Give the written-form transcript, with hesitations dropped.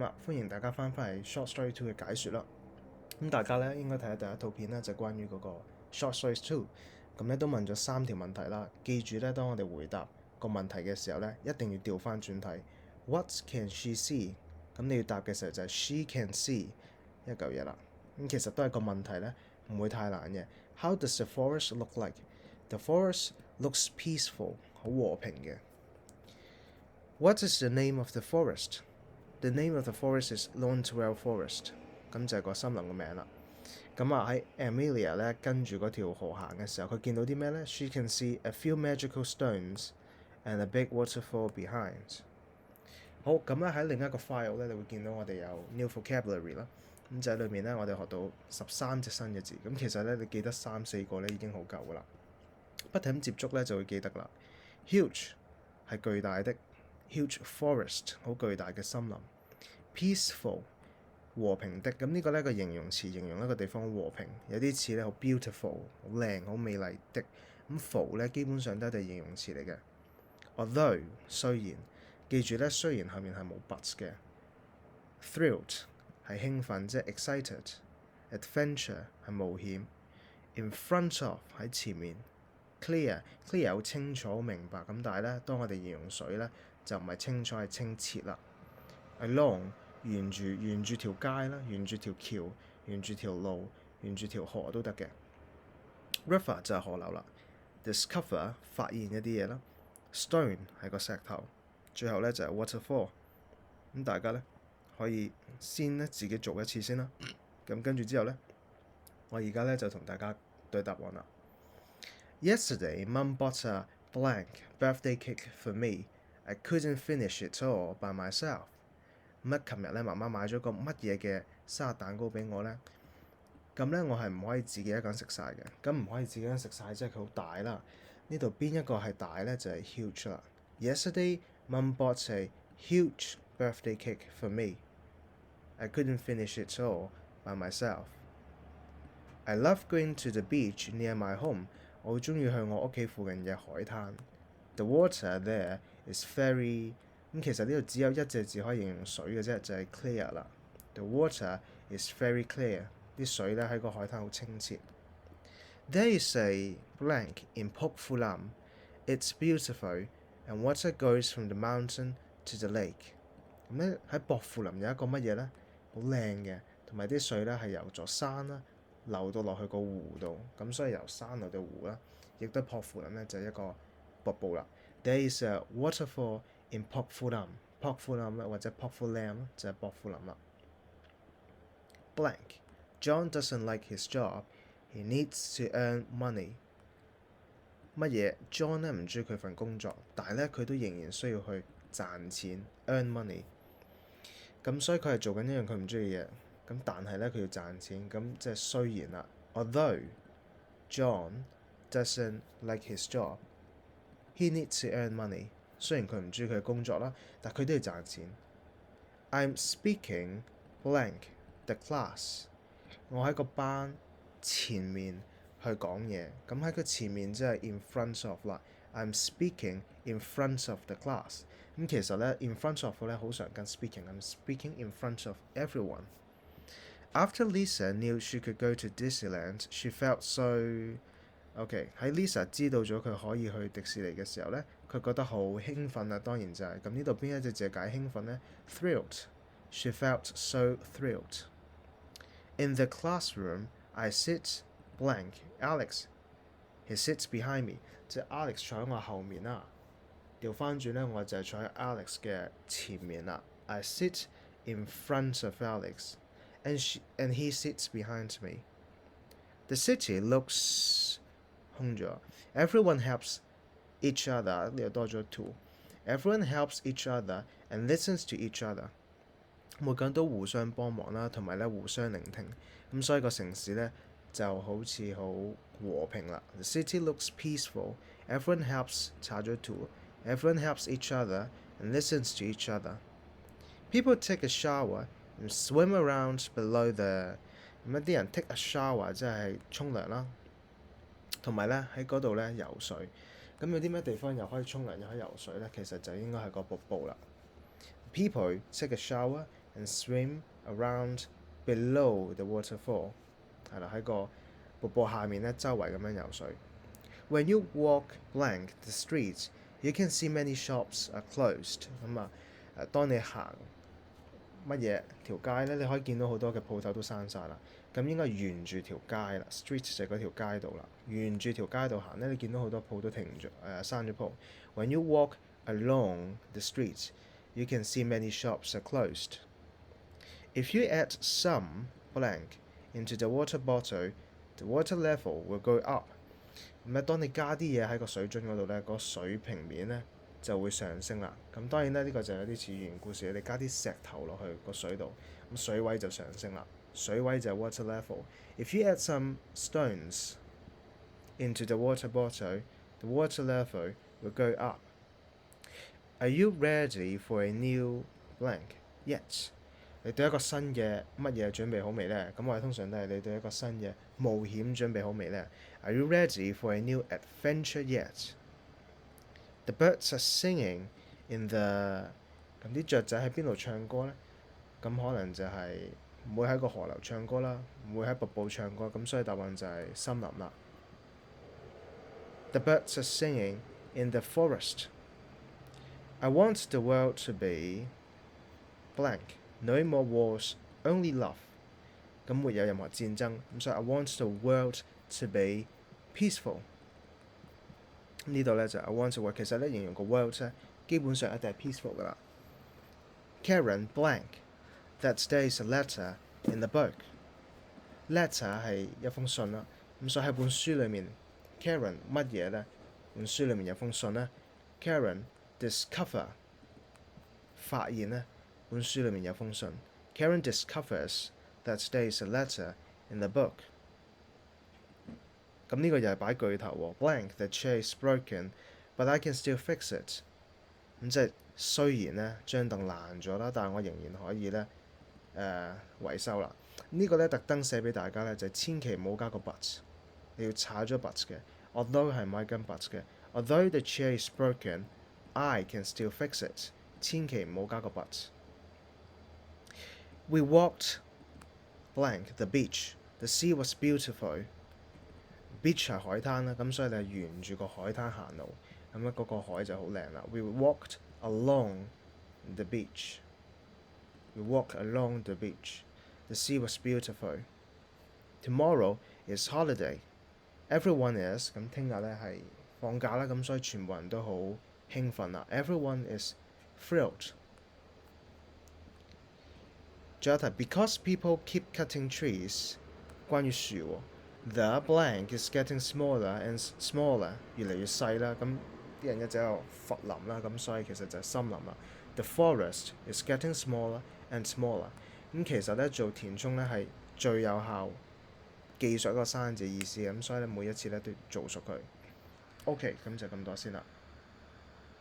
啦，歡迎大家翻嚟 Short Story 2嘅解說啦。咁大家咧應該睇下第一套片咧，就關於嗰個 Short Story 2。咁咧都問咗3條問題啦。記住咧，當我哋回答個問題嘅時候咧，一定要調翻轉睇。What can she see？ 咁你要答嘅時候就係 She can see 一嚿嘢啦。咁其實都係個問題咧，唔會太難嘅。How does the forest look like？ The forest looks peaceful， 好和平嘅。What is the name of the forest？The name of the forest is Lawnswell Forest， 咁就係個森林嘅名啦。咁喺 Amelia 咧跟住嗰條河行嘅時候，佢見到啲咩咧 ？She can see a few magical stones and a big waterfall behind。好，咁咧喺另一個 file 咧，你會見到我哋有 new vocabulary 啦。咁就喺裏面咧，我哋學到13隻新嘅字。咁其實咧，你記得3-4個咧已經好夠噶啦。不停接觸咧就會記得啦。Huge 係巨大的 ，huge forest 好巨大嘅森林。Peaceful 和平的，咁呢個咧個形容詞形容一個地方和平，有啲似咧好 beautiful 好靚好美麗的。咁 full 咧基本上都係形容詞嚟嘅。Although 雖然，記住咧雖然後面係冇 but 嘅。Thrilled 係興奮，即係 excited。Adventure 係冒險。In front of 喺前面。Clear 好清楚好明白，咁但係咧當我哋形容水咧就唔係清楚係清澈啦。Along 沿住條街啦，沿住條橋，沿住條路，沿住條河都得嘅。River 就係河流啦。Discover 發現一啲嘢啦。Stone 係個石頭。最後咧就係 waterfall。咁大家咧可以先咧自己做一次先啦。咁跟住之後咧，我而家咧就同大家對答案啦。Yesterday, Mum bought a blank birthday cake for me. I couldn't finish it all by myself. 咁琴日咧，媽媽買咗個乜嘢嘅生日蛋糕俾我咧？咁咧，我係唔可以自己一個人食晒嘅。咁唔可以自己一個人食晒，即係佢好大啦。呢度邊一個係大咧？就係 huge 啦。Yesterday, Mum bought a huge birthday cake for me. I couldn't finish it all by myself. I love going to the beach near my home. 我好中意去我屋企附近嘅海灘。The water there is very 咁其實呢度只有一隻字可以形容水嘅啫，就係 clear 啦。The water is very clear。啲水咧喺個海灘好清澈。There is a blank in Pokfulam. It's beautiful and water goes from the mountain to the lake。咁咧喺薄扶林有一個乜嘢咧？好靚嘅，同埋啲水咧係由座山啦流到落去個湖度，咁所以由山流到湖啦，亦都薄扶林咧就係一個瀑布啦。There is a waterfall in Pokfulam。Pokfulam 或者 Pokfulam 就係薄扶林啦。Blank John doesn't like his job. He needs to earn money。乜嘢 John 咧唔中意佢份工作，但係咧佢都仍然需要去賺錢 earn money。咁所以佢係做緊一樣佢唔中意嘅嘢。咁但係咧佢要賺錢，咁即係雖然啦。Although John doesn't like his job, he needs to earn money。雖然佢唔中意佢嘅工作啦，但佢都要賺錢。I'm speaking blank the class。我喺個班前面去講嘢，咁喺佢前面即係 in front of 啦。I'm speaking in front of the class。咁其實咧 in front of 咧好常跟 speaking。I'm speaking in front of everyone。After Lisa knew she could go to Disneyland, she felt so OK。喺 Lisa 知道咗佢可以去迪士尼嘅時候咧，佢覺得好興奮啦。當然就係咁，呢度邊一隻字解興奮咧 ？Thrilled。She felt so thrilled。In the classroom, I sit blank Alex. He sits behind me。即係 Alex 坐喺我後面啦。調翻轉咧，我就係坐喺 Alex 嘅前面啦。I sit in front of Alex。And he sits behind me. The city looks 空咗。Everyone helps each other。呢度多咗 to。Everyone helps each other and listens to each other。每個人都互相幫忙啦，同埋咧互相聆聽。咁所以個城市咧就好似好和平啦。The city looks peaceful. Everyone helps 查咗 to。Everyone helps each other and listens to each other. People take a shower.And swim around below the 咁一啲人 take a shower 即係沖涼啦，同埋咧喺嗰度咧游水。咁有啲咩地方又可以沖涼又可以游水咧？其實就應該係個瀑布啦。People take a shower and swim around below the waterfall。係啦，喺個瀑布下面咧，周圍咁樣游水。When you walk blank the streets, you can see many shops are closed。咁啊，當你行乜嘢條街咧，你可以見到好多嘅鋪頭都閂晒啦。咁應該沿住條街啦 ，street 就係嗰條街道啦。沿住條街道行咧，你見到好多鋪都停咗閂咗鋪。When you walk along the streets, you can see many shops are closed. If you add some blank into the water bottle, the water level will go up。咁咧，當你加啲嘢喺個水樽嗰度咧，個水平面咧就會上升啦。咁當然咧，呢個就有啲似寓言故事，你加啲石頭落去個水度，咁水位就上升啦。水位就係 water level。If you add some stones into the water bottle, the water level will go up. Are you ready for a new blank yet？ 你對一個新嘅乜嘢準備好未呢？咁我哋通常都係你對一個新嘅冒險準備好未呢？ Are you ready for a new adventure yet？ The birds are singing in the 咁啲雀仔喺邊度唱歌呢？咁可能就係唔會喺個河流唱歌啦，唔會喺瀑布唱歌，咁所以答案就係森林啦。The birds are singing in the forest. I want the world to be blank. No more wars, only love. 咁沒有任何戰爭，咁所以 I want the world to be peaceful。呢度咧就 I want the world， 其實咧形容個 world 咧基本上一定係 peaceful 噶啦。Karen blank that there is a letter in the book。letter 係一封信啦，咁所以喺本書裏面 Karen 乜嘢咧？本書裏面有封信咧 Karen discover 發現咧。本書裏面有封信 Karen discovers that there is a letter in the book。 咁呢個又係擺句頭喎 Blank the chair is broken but I can still fix it。 咁即係雖然咧張凳爛咗啦，但係我仍然可以咧維修啦。呢個咧特登寫俾大家咧就係千祈唔好加個 but， 你要踩咗 but 嘅。Although 係唔可以跟 but 嘅。Although the chair is broken I can still fix it。 千祈唔好加個 but。We walked blank the beach. The sea was beautiful. Beach 係海灘啦，咁所以你係沿住個海灘行路，咁咧嗰個海就好靚啦。We walked along the beach. We walked along the beach. The sea was beautiful. Tomorrow is holiday. Everyone is 咁聽日咧係放假啦，咁所以全部人都好興奮啦。Everyone is thrilled。仲有題 Because people keep cutting trees， 關於樹喎。The blank is getting smaller and smaller， 越嚟越細啦。咁啲人一直喺度伐林啦，咁所以其實就係森林啦。The forest is getting smaller and smaller。咁其實咧做填充咧係最有效記述一個生字意思，咁所以咧每一次咧都要做熟佢。OK，咁就咁多先啦。